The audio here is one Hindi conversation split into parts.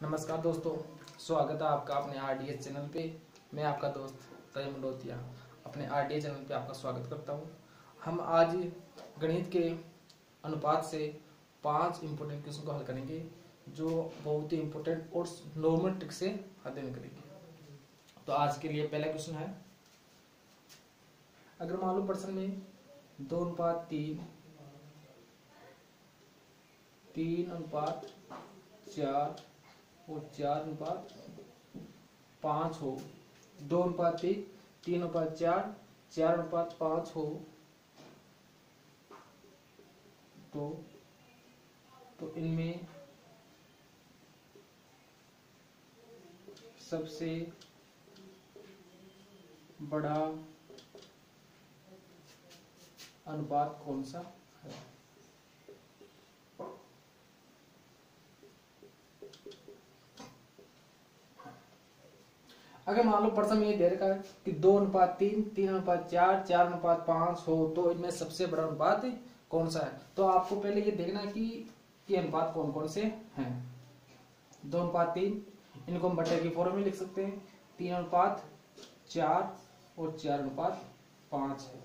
नमस्कार दोस्तों, स्वागत है आपका अपने आरडीएस चैनल पे। मैं आपका दोस्त तय मंडोतिया अपने आरडीएस चैनल पे आपका स्वागत करता हूँ। हम आज गणित के अनुपात से 5 इम्पोर्टेंट क्वेश्चन को हल करेंगे, जो बहुत ही इम्पोर्टेंट और नॉर्मल ट्रिक से अध्ययन करेंगे। तो आज के लिए पहला क्वेश्चन है, अगर मान लो प्रश्न में 2:3, 3:4 और 4:5 हो, 2:3, 3:4, 4:5 हो, तो इनमें सबसे बड़ा अनुपात कौन सा है? अगर मान लो प्रश्न में ये दे रखा है कि 2:3, 3:4, 4:5 हो, तो इनमें सबसे बड़ा अनुपात कौन सा है? तो आपको पहले ये देखना है कि ये अनुपात कौन कौन से हैं। 2:3 इनको हम बटे की फॉर्म में लिख सकते हैं, 3:4 और 4:5 है।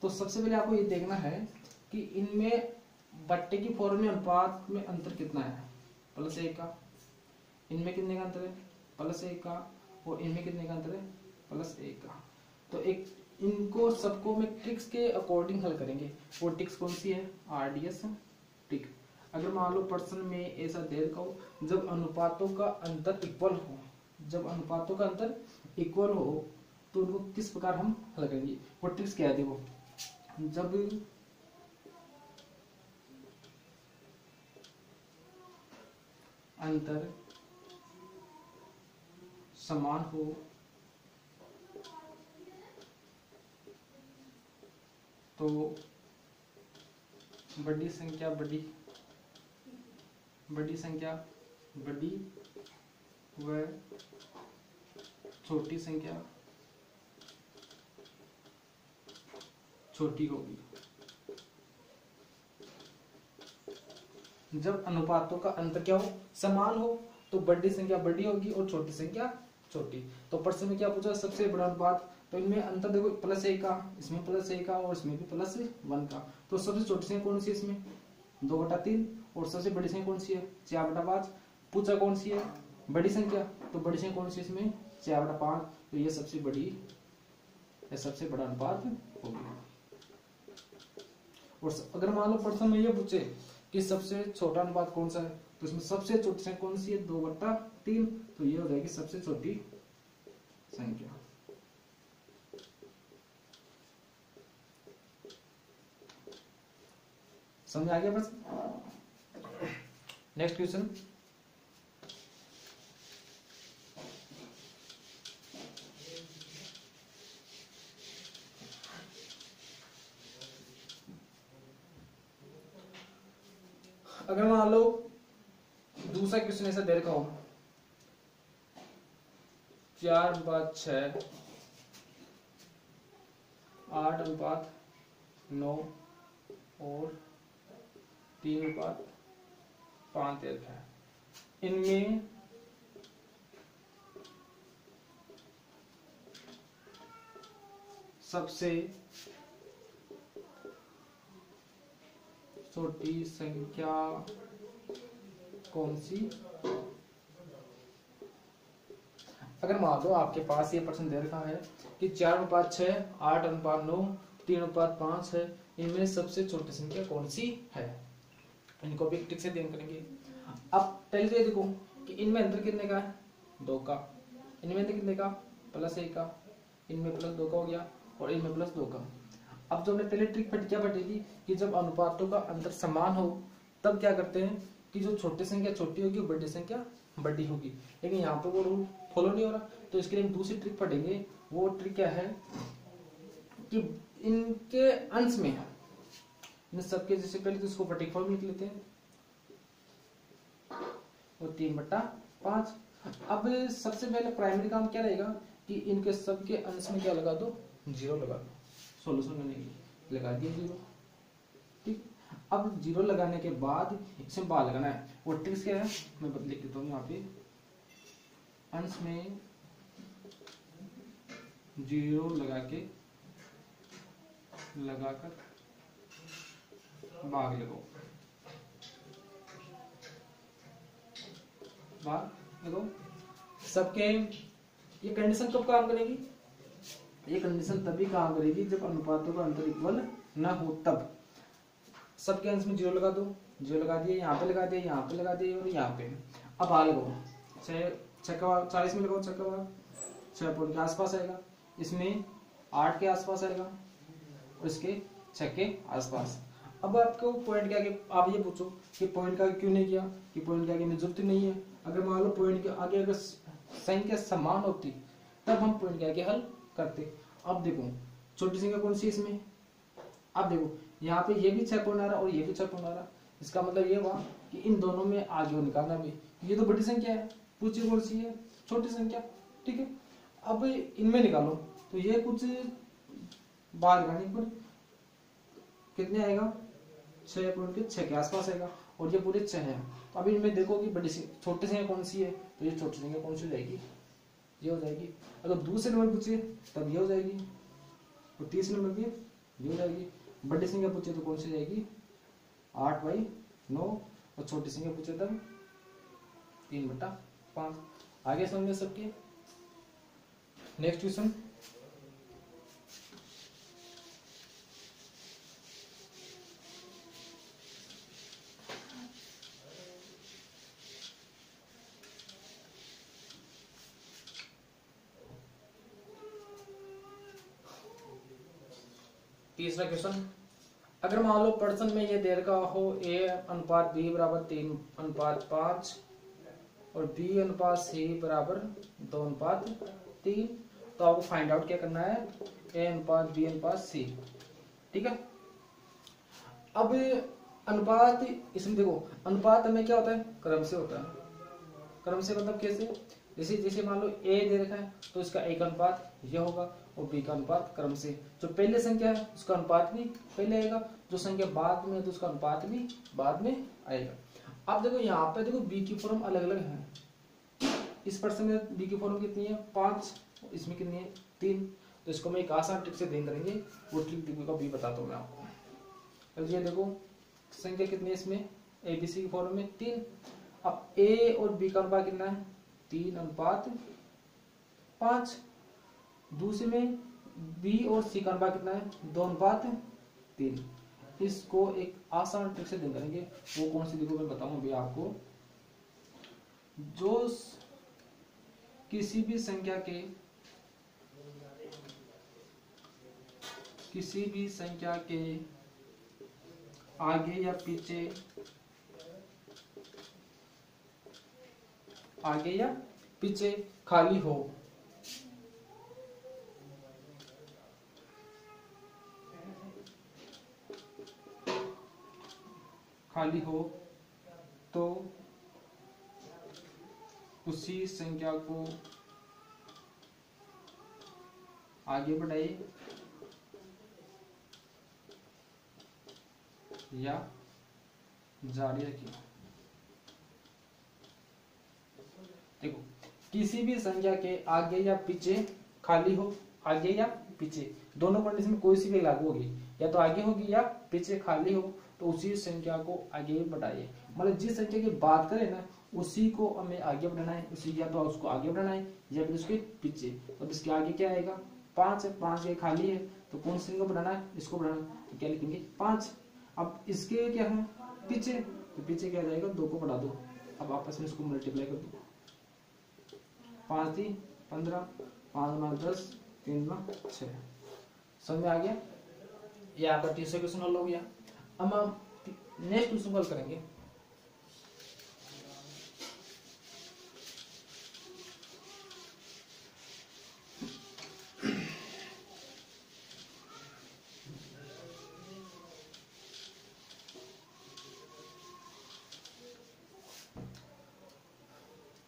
तो सबसे पहले आपको ये देखना है कि इनमें बट्टे की फॉर्म में अनुपात में अंतर कितना है, +1 का। इनमें कितने का अंतर है? +1 का। और इनमें कितने का अंतर है? +1 का। तो एक इनको सबको में ट्रिक्स के अकॉर्डिंग हल करेंगे। वो ट्रिक्स कौन सी है? RDS trick. अगर मान लो प्रश्न में ऐसा दे रखा हो, जब अनुपातों का अंतर इक्वल हो, तो उनको किस प्रकार हम हल करेंगे? वो ट्रिक्स क्या है? देखो, जब अंतर समान हो तो बड़ी संख्या बड़ी व छोटी संख्या छोटी होगी। जब अनुपातों का अंतर क्या हो? समान हो, तो बड़ी संख्या बड़ी होगी और छोटी संख्या छोटी। तो प्रश्न में क्या पूछा? सबसे बड़ा अनुपात। तो इनमें अंतर देखो, +1 का, इसमें +1 का और इसमें भी +1 का। तो सबसे छोटी संख्या कौन सी है इसमें? 2/3। और सबसे बड़ी संख्या कौन सी है? 4/5। पूछा कौन सी है? बड़ी संख्या। तो बड़ी संख्या कौन सी है इसमें? 4/5। तो ये सबसे बड़ा अनुपात होगी। और अगर मान लो प्रश्न में ये पूछे कि सबसे छोटा अनुपात कौन सा है, तो इसमें सबसे छोटी संख्या कौन सी है? 2/3। तो ये हो जाएगी सबसे छोटी संख्या। समझ आ गया? बस नेक्स्ट क्वेश्चन, अगर मान लो दूसरा क्वेश्चन ऐसा दे रखा हो, 4/6, 8/9 और 3/5 है। इनमें सबसे छोटी संख्या कौन सी? अगर मान लो आपके पास ये प्रश्न दे रखा है कि 4/6, 8/9, 3/5 है, इनमें सबसे छोटी संख्या कौन सी है? इनको भी ट्रिक से अध्ययन करेंगे। अब पहले तो ये देखो कि इनमें अंतर कितने का है? 2 का। इनमें अंतर कितने का? +1 का। इनमें +2 का हो गया और इनमें +2 का। अब जो हमने पहले ट्रिक क्या पढ़ी थी कि जब अनुपातों का अंतर समान हो, तब क्या करते हैं कि जो छोटी संख्या छोटी होगी और बड़ी संख्या बड़ी होगी। लेकिन यहाँ पे वो रूल फॉलो नहीं हो रहा, तो इसके लिए हम दूसरी ट्रिक पढ़ेंगे। वो ट्रिक क्या है कि इनके अंश में इन सबके, जैसे पहले तो इसको बटे फॉर्म लिख लेते हैं, वो 3/5। अब सबसे पहले प्राइमरी काम क्या रहेगा कि इनके सबके अंश में क्या लगा दो? 0 लगा दो। सोल्यूशन करने के लिए लगा दिया 0। ठीक। अब 0 लगाने के बाद इसमें बार लगाना है। वो ट्रिक्स क्या है मैं लिख देता हूँ यहाँ पे। अंश में 0 लगाकर भाग लगाओ। देखो सबके ये कंडीशन कब काम करेगी? ये कंडीशन तभी काम करेगी जब अनुपातों का अंतर इक्वल ना हो तब। सबके अंश में 0 लगा दो, 0 लगा दिए, यहाँ पे लगा दिए, यहाँ पे लगा दिए और यहाँ पे। अब हाल लगाओ, 6 का भाग 40 में लगाओ, 6 का भाग 6 पॉइंट के आसपास आएगा, इसमें 8 के आसपास आएगा और इसके 6 के आसपास। अब आपको पॉइंट के आगे आप ये पूछो कि पॉइंट के आगे क्यों नहीं किया, कि पॉइंट के आगे में जरूरत नहीं है। अगर मान लो पॉइंट के आगे अगर संख्या समान होती तब हम पॉइंट के आगे हल करते। अब देखो छोटी संख्या कौन सी इसमें, अब देखो यहाँ पे ये भी 6 पॉइंट आ रहा और ये भी 6 पॉइंट आ रहा, इसका मतलब ये हुआ कि इन दोनों में आगे निकालना भी। ये तो बड़ी संख्या है, पूछिए कौन सी है, छोटी संख्या, ठीक है। अब इनमें निकालो तो ये कुछ बाहर गाने पर कितने आएगा, 6 पॉइंट के 6 के आसपास आएगा और ये पूरे 6 है। तो अभी इनमें देखो कि बड़ी छोटी संख्या कौन सी है, तो ये छोटी संख्या कौन सी हो जाएगी, ये हो जाएगी। अगर दूसरे नंबर पूछे तब ये हो जाएगी और तीसरे नंबर की ये हो जाएगी। बड़ी संख्या पूछे तो कौन सी जाएगी 8/9 और छोटी संख्या पूछे तब 3/5। आगे समझे सबके। नेक्स्ट क्वेश्चन, तीसरा क्वेश्चन, अगर मान लो प्रश्न में ये दे रखा हो a अनुपात b बराबर 3:5 और b अनुपात c बराबर 2:3, तो आपको फाइंड आउट क्या करना है, a अनुपात b अनुपात c, ठीक है। अब अनुपात इसमें देखो अनुपात में क्या होता है, क्रम से होता है। क्रम से मतलब कैसे, जैसे जैसे मान लो a दे रखा है तो इसका a का अनुपात यह होगा और b का अनुपात क्रम से, जो पहले संख्या है उसका अनुपात भी पहले आएगा, जो संख्या बाद में है तो उसका अनुपात भी बाद में आएगा। अब देखो यहाँ पे देखो b की फॉर्म अलग अलग है। इस प्रश्न में b की फॉर्म कितनी है 5, इसमें कितनी है 3। तो इसको मैं एक आसान ट्रिक से देख करेंगे, वो ट्रिक का भी बताता हूँ मैं आपको। अब ये देखो संख्या कितनी है इसमें a b c की फॉर्म में 3। अब a और b का अनुपात कितना है 3:5। दूसरे में b और c का अनुपात कितना है 2:3। इसको एक आसान ट्रिक से करेंगे, वो कौन सी देखो मैं बताऊंगा अभी आपको। जो किसी भी संख्या के आगे या पीछे खाली हो, तो उसी संख्या को आगे बढ़ाइए या जारी रखिए। देखो किसी भी संख्या के आगे या पीछे खाली हो, आगे या पीछे दोनों कंडीशन में कोई सी भी लागू होगी, या तो आगे होगी या पीछे खाली हो, तो उसी संख्या को आगे बढ़ाइए। मतलब जिस संख्या की बात करें ना उसी को हमें आगे बढ़ाना है, उसी या तो उसको आगे बढ़ाना है या फिर उसके पीछे। तो इसके आगे क्या आएगा 5 है, 5 ये खाली है तो कौन सी को बढ़ाना है, इसको बढ़ाना है, तो क्या लिखेंगे 5। अब इसके क्या है पीछे, तो पीछे क्या आ जाएगा 2 को बढ़ा दो। अब आपस में इसको मल्टीप्लाई कर दो, 5×3 15, 5×9 10, 3×9 6। समझ में आ गया। ये आपका तीसरा क्वेश्चन हल हो गया। अब हम नेक्स्ट क्वेश्चन हल करेंगे।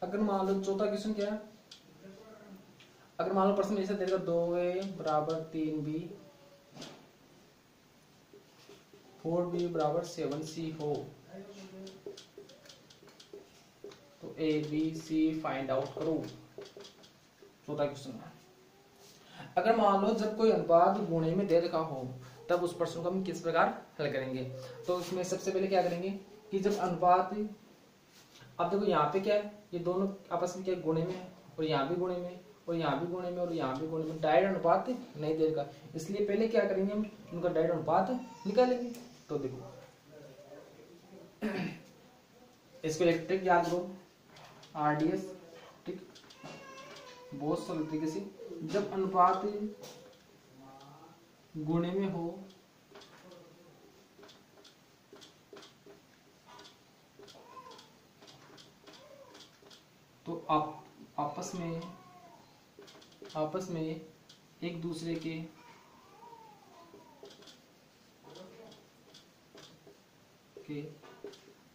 अगर मान लो चौथा क्वेश्चन क्या है, अगर मान लो प्रश्न ऐसे देगा 2a बराबर 3b 4b बराबर 7c हो, तो a b c find out करो। चौथा क्वेश्चन है, अगर मान लो जब कोई अनुपात गुणे में दे रखा हो तब उस प्रश्न को हम किस प्रकार हल करेंगे। तो इसमें सबसे पहले क्या करेंगे कि जब अनुपात, अब देखो यहाँ पे क्या है, ये दोनों आपस में क्या गुणे में है, और यहाँ भी गुणे में, और यहाँ भी गुणे में, और यहाँ भी गुणे में, डायरेक्ट अनुपात नहीं दे रखा, इसलिए पहले क्या करेंगे हम उनका डायरेक्ट अनुपात निकालेंगे। तो देखो इसको इलेक्ट्रिक याद करो, आरडीएस, ठीक, बहुत सरल तरीके से, जब अनुपात गुणे में हो तो आप आपस में एक दूसरे के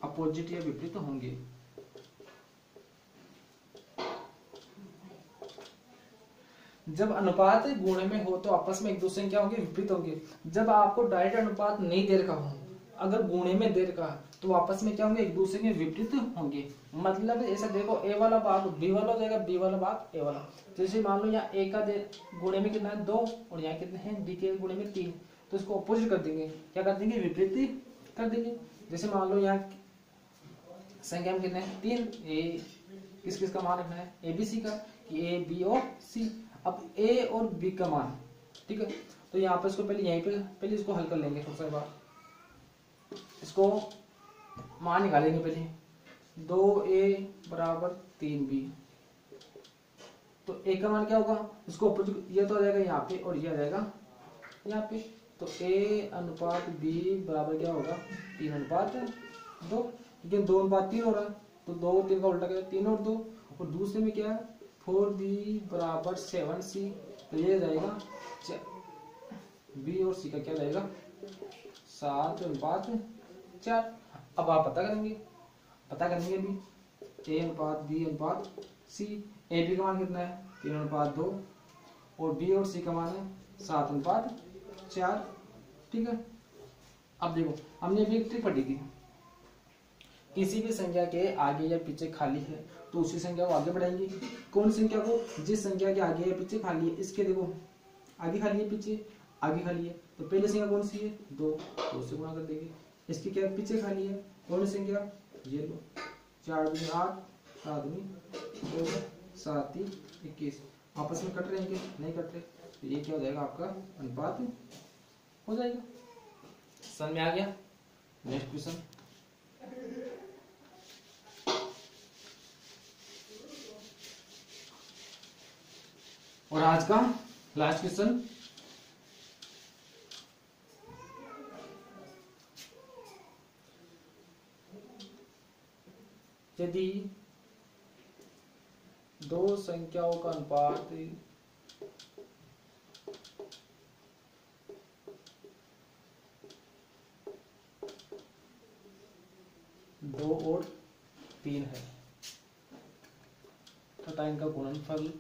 अपोजिट या विपरीत होंगे। जब अनुपात गुणे में हो तो आपस में एक दूसरे क्या होंगे, विपरीत होंगे। जब आपको डायरेक्ट अनुपात नहीं दे रखा हो, अगर गुणे में दे रखा तो आपस में क्या होंगे, एक दूसरे के विपरीत होंगे। मतलब ऐसा देखो, ए वाला भाग बी वाला हो जाएगा, बी वाला भाग ए वाला। जैसे मान लो यहाँ ए का गुणे में कितना है 2, और यहाँ कितने हैं बी के गुणे में 3, तो इसको अपोजिट कर देंगे, क्या कर देंगे, विपरीत कर देंगे। जैसे मान लो यहाँ संख्या में कितने हैं 3, ए किस किस का मान रखना है, ए बी सी का, कि ए बी और सी। अब ए और बी का मान, ठीक है, तो यहाँ पे इसको पहले यहीं पे पहले इसको हल कर लेंगे थोड़ा सा बार, इसको मान निकालेंगे पहले, 2a बराबर 3b, तो a का मान क्या होगा, इसको अपोजिट, ये तो आ जाएगा यहाँ पे और ये आ जाएगा यहाँ पे, तो a अनुपात b बराबर क्या होगा 3 अनुपात 2, लेकिन 2 अनुपात 3 हो रहा है, तो 2 3 का उल्टा क्या, 3 और 2, और दूसरे में क्या है 4b बराबर 7c, तो ये जाएगा b और c का क्या जाएगा 7 अनुपात 4। अब आप पता करेंगे भी a अनुपात b अनुपात c, ए बी का मान कितना है 3 अनुपात 2, और b और c का मान है 7 अनुपात 4, ठीक है। अब देखो हमने भी एक ट्रिक पढ़ी थी, किसी भी संख्या के आगे या पीछे खाली है तो उसी संख्या को आगे बढ़ाएंगे। कौन संख्या को, जिस संख्या के आगे या पीछे खाली है, इसके देखो आगे खाली है पीछे आगे खाली है, तो पहले संख्या कौन सी है 2, 2 से गुणा कर देंगे। इसकी क्या पीछे खाली है, कौन सी संख्या, ये लो, 4 दूनी 8, 7 दूनी 2, 7 3 21, आपस में कट रहे हैं कि नहीं कट रहे, तो ये क्या हो जाएगा आपका अनुपात हो जाएगा। समझ में आ गया। नेक्स्ट क्वेश्चन, और आज का लास्ट क्वेश्चन, यदि दो संख्याओं का अनुपात 2 और 3 है तथा इनका गुणनफल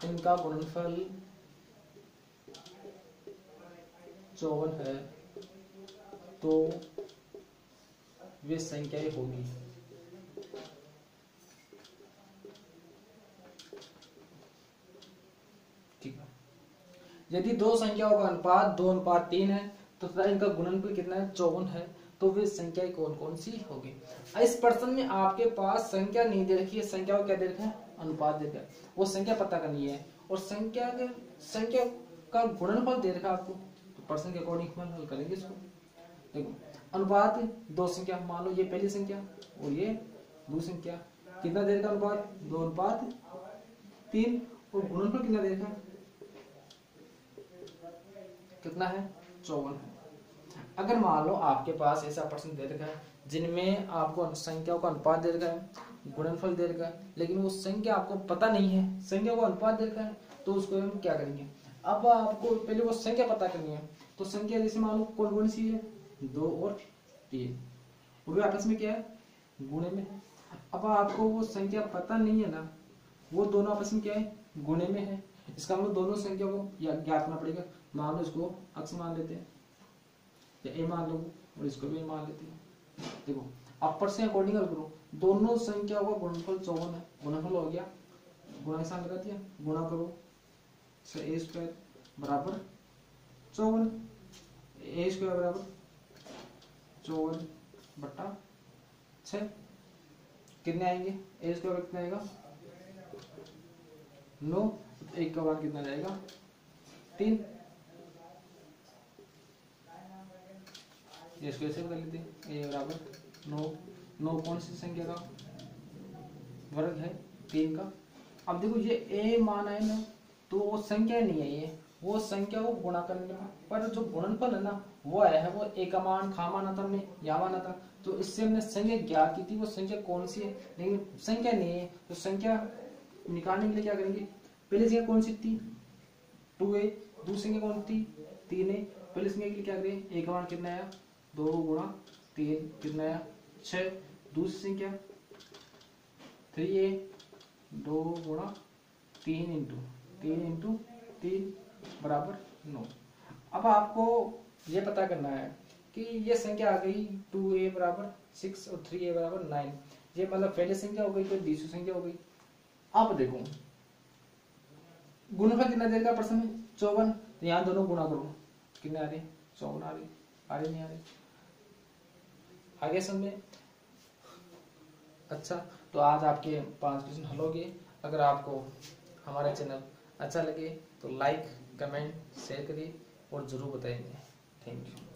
इनका गुणनफल 54 है, तो वे संख्याएं होगी। ठीक है, यदि दो संख्याओं का अनुपात 2 अनुपात 3 है तो तथा इनका गुणनफल कितना है 54 है, तो वे संख्याएं कौन कौन सी होगी। इस प्रश्न में आपके पास संख्या नहीं दे रखी है, संख्या को क्या दे रखा है, अनुपात दे रखा है, वो संख्या पता करनी है, और संख्या का गुणनफल दे रखा है आपको, तो प्रश्न के अकॉर्डिंग हम हल करेंगे इसको। देखो अनुपात दो संख्या, मान लो ये पहली संख्या और ये दूसरी संख्या, कितना दे रखा अनुपात 2 अनुपात 3, और गुणनफल कितना दे रखा है, कितना है 54 है। अगर मान लो आपके पास ऐसा प्रश्न दे रखा है जिनमें आपको संख्याओं का अनुपात दे रखा है, गुणनफल दे रखा है, लेकिन वो संख्या आपको पता नहीं है, संख्या को अनुपात दे रखा है, तो उसको हम क्या करेंगे, अब आपको पहले वो संख्या पता करनी है। तो संख्या जैसे मान लो कौन कौन सी है 2 और 3, और वे आपस में क्या है गुणे में है। अब आपको वो संख्या पता नहीं है ना, वो दोनों आपस में क्या है गुणे में है, इसका मतलब दोनों संख्या को ज्ञात करना पड़ेगा। मान लो इसको अक्ष मान लेते हैं, या ए मान लो और इसको भी मान लेते हैं। देखो अपर से अकॉर्डिंग करो, दोनों संख्याओं का गुणनफल 54 है, गुणनफल हो गया, गुणा के साथ लगा दिया, गुणा करो ए स्क्वायर बराबर 54, ए स्क्वायर बराबर 54/6 कितने आएंगे, ए स्क्वायर कितना आएगा 9, एक का मान कितना जाएगा 3, इसको ऐसे बदल लेते हैं, ए बराबर 9, 9 कौन सी संख्या का वर्ग है 3 का। अब देखो ये ए मान है ना, तो वो संख्या नहीं है, ये वो संख्या को गुणा करने पर जो गुणनफल है ना वो आया है, वो ए का मान खा माना था हमने, या माना था, तो इससे हमने संख्या ज्ञात की थी, वो संख्या कौन सी है, लेकिन संख्या नहीं है, तो संख्या निकालने के लिए क्या करेंगे, पहले संख्या कौन सी थी 2a, दूसरी संख्या कौन थी 3a, पहले संख्या के लिए क्या करें, ए का मान कितना आया 2 गुणा 3 कितना आया 6, दूसरी संख्या 3a 2 गुणा 3 इंटू 3 बराबर 9। अब आपको ये पता करना है कि ये संख्या आ गई 2a बराबर 6 और 3a बराबर 9, ये मतलब पहले संख्या हो गई तो दूसरी संख्या हो गई। अब देखो गुणनफल कितना देगा प्रश्न में 54, तो यहाँ दोनों गुणा करो, कितने आ रहे 54 आ रहे नहीं आ रहे, आगे समझे। अच्छा, तो आज आपके 5 क्वेश्चन हल हो गए। अगर आपको हमारा चैनल अच्छा लगे तो लाइक कमेंट शेयर करिए और जरूर बताइए। Thank you.